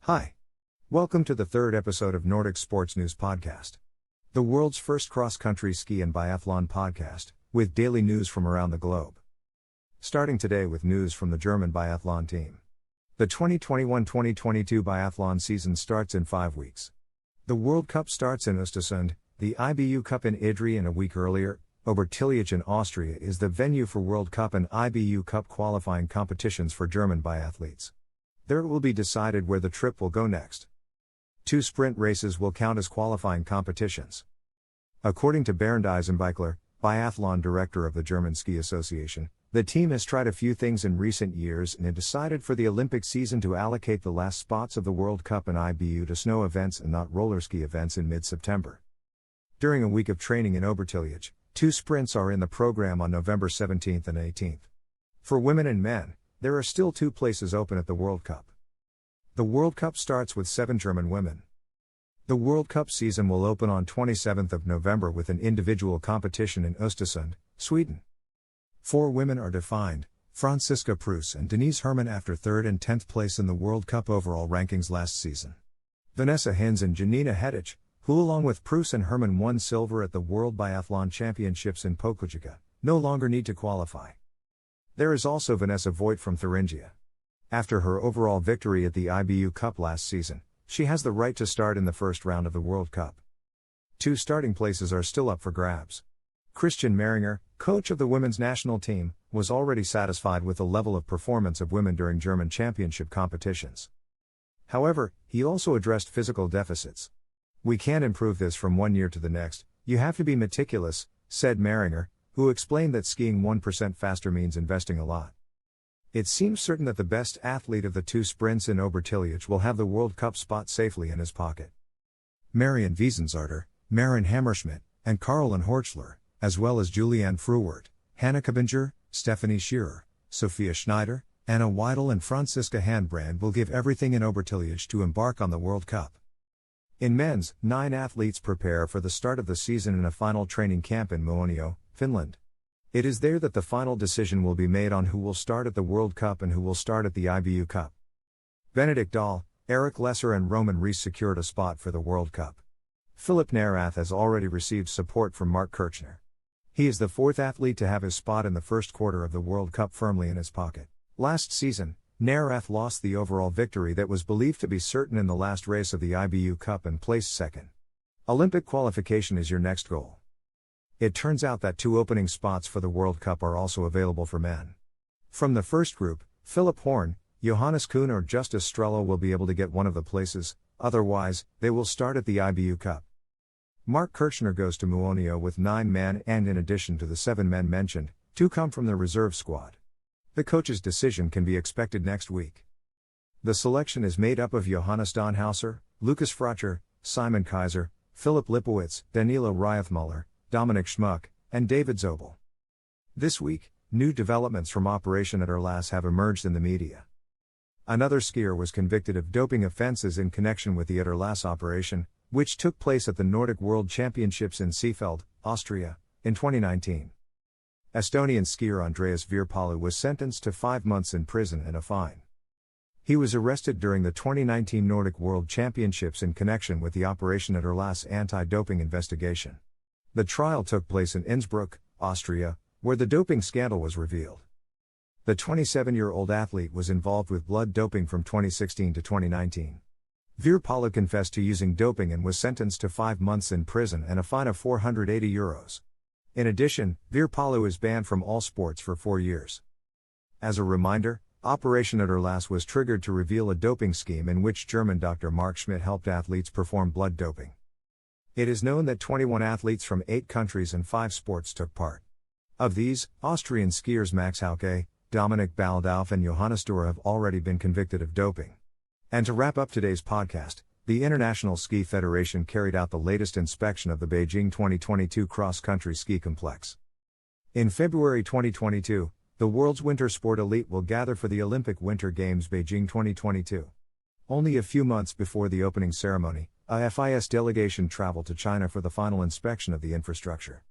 Hi. Welcome to the third episode of Nordic Sports News Podcast, the world's first cross-country ski and biathlon podcast, with daily news from around the globe. Starting today with news from the German biathlon team. The 2021-2022 biathlon season starts in 5 weeks. The World Cup starts in Östersund, the IBU Cup in Idre, and a week earlier, Obertillich in Austria is the venue for World Cup and IBU Cup qualifying competitions for German biathletes. There it will be decided where the trip will go next. 2 sprint races will count as qualifying competitions. According to Bernd Eisenbichler, biathlon director of the German Ski Association, the team has tried a few things in recent years and had decided for the Olympic season to allocate the last spots of the World Cup and IBU to snow events and not roller ski events in mid-September. During a week of training in Obertillich, 2 sprints are in the program on November 17th and 18th. For women and men, there are still 2 places open at the World Cup. The World Cup starts with 7 German women. The World Cup season will open on 27th of November with an individual competition in Östersund, Sweden. 4 women are defined: Franziska Preuss and Denise Herrmann after 3rd and 10th place in the World Cup overall rankings last season. Vanessa Hinz and Janina Hedich, who along with Preuss and Herrmann won silver at the World Biathlon Championships in Pokljuka, no longer need to qualify. There is also Vanessa Voigt from Thuringia. After her overall victory at the IBU Cup last season, she has the right to start in the first round of the World Cup. 2 starting places are still up for grabs. Christian Meringer, coach of the women's national team, was already satisfied with the level of performance of women during German championship competitions. However, he also addressed physical deficits. "We can't improve this from one year to the next, you have to be meticulous," said Meringer, who explained that skiing 1% faster means investing a lot. It seems certain that the best athlete of the 2 sprints in Obertillich will have the World Cup spot safely in his pocket. Marion Wiesensarter, Maren Hammerschmidt, and Caroline Horchler, as well as Julianne Fruwert, Hannah Kabinger, Stephanie Shearer, Sophia Schneider, Anna Weidel and Franziska Handbrand will give everything in Obertillich to embark on the World Cup. In men's, 9 athletes prepare for the start of the season in a final training camp in Muonio, Finland. It is there that the final decision will be made on who will start at the World Cup and who will start at the IBU Cup. Benedikt Dahl, Eric Lesser and Roman Rees secured a spot for the World Cup. Philipp Nerath has already received support from Mark Kirchner. He is the 4th athlete to have his spot in the first quarter of the World Cup firmly in his pocket. Last season, Nerath lost the overall victory that was believed to be certain in the last race of the IBU Cup and placed 2nd. Olympic qualification is your next goal. It turns out that 2 opening spots for the World Cup are also available for men. From the first group, Philip Horn, Johannes Kuhn or Justus Strello will be able to get one of the places, otherwise, they will start at the IBU Cup. Mark Kirchner goes to Muonio with 9 men and in addition to the 7 men mentioned, 2 come from the reserve squad. The coach's decision can be expected next week. The selection is made up of Johannes Donhauser, Lukas Fracher, Simon Kaiser, Philip Lipowitz, Danilo Ryathmuller, Dominik Schmuck, and David Zobel. This week, new developments from Operation Atterlass have emerged in the media. Another skier was convicted of doping offenses in connection with the Atterlass operation, which took place at the Nordic World Championships in Seefeld, Austria, in 2019. Estonian skier Andreas Virpalu was sentenced to 5 months in prison and a fine. He was arrested during the 2019 Nordic World Championships in connection with the Operation Atterlass anti-doping investigation. The trial took place in Innsbruck, Austria, where the doping scandal was revealed. The 27-year-old athlete was involved with blood doping from 2016 to 2019. Virpalu confessed to using doping and was sentenced to 5 months in prison and a fine of €480. In addition, Virpalu is banned from all sports for 4 years. As a reminder, Operation Atterlass was triggered to reveal a doping scheme in which German Dr. Mark Schmidt helped athletes perform blood doping. It is known that 21 athletes from 8 countries and 5 sports took part. Of these, Austrian skiers Max Hauke, Dominik Baldauf and Johannes Dürr have already been convicted of doping. And to wrap up today's podcast, the International Ski Federation carried out the latest inspection of the Beijing 2022 cross-country ski complex. In February 2022, the world's winter sport elite will gather for the Olympic Winter Games Beijing 2022. Only a few months before the opening ceremony, a FIS delegation traveled to China for the final inspection of the infrastructure.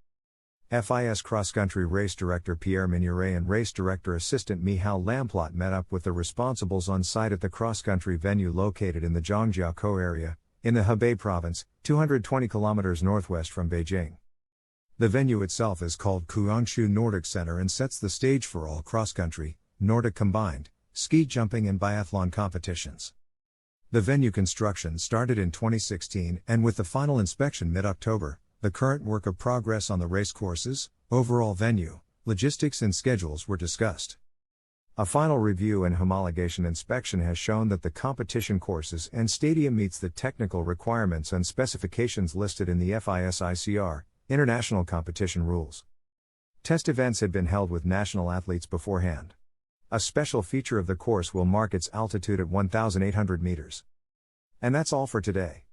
FIS cross-country race director Pierre Mignoret and race director assistant Michal Lamplot met up with the responsibles on site at the cross-country venue located in the Zhangjiakou area, in the Hebei province, 220 kilometers northwest from Beijing. The venue itself is called Kuangshu Nordic Center and sets the stage for all cross-country, Nordic combined, ski jumping and biathlon competitions. The venue construction started in 2016 and with the final inspection mid-October, the current work of progress on the race courses, overall venue, logistics and schedules were discussed. A final review and homologation inspection has shown that the competition courses and stadium meets the technical requirements and specifications listed in the FIS ICR, International Competition Rules. Test events had been held with national athletes beforehand. A special feature of the course will mark its altitude at 1,800 meters. And that's all for today.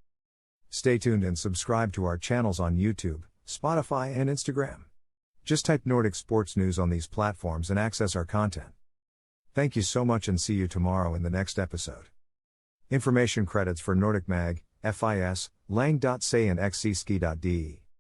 Stay tuned and subscribe to our channels on YouTube, Spotify and Instagram. Just type Nordic Sports News on these platforms and access our content. Thank you so much and see you tomorrow in the next episode. Information credits for Nordic Mag, FIS, Lang.se and XCski.de.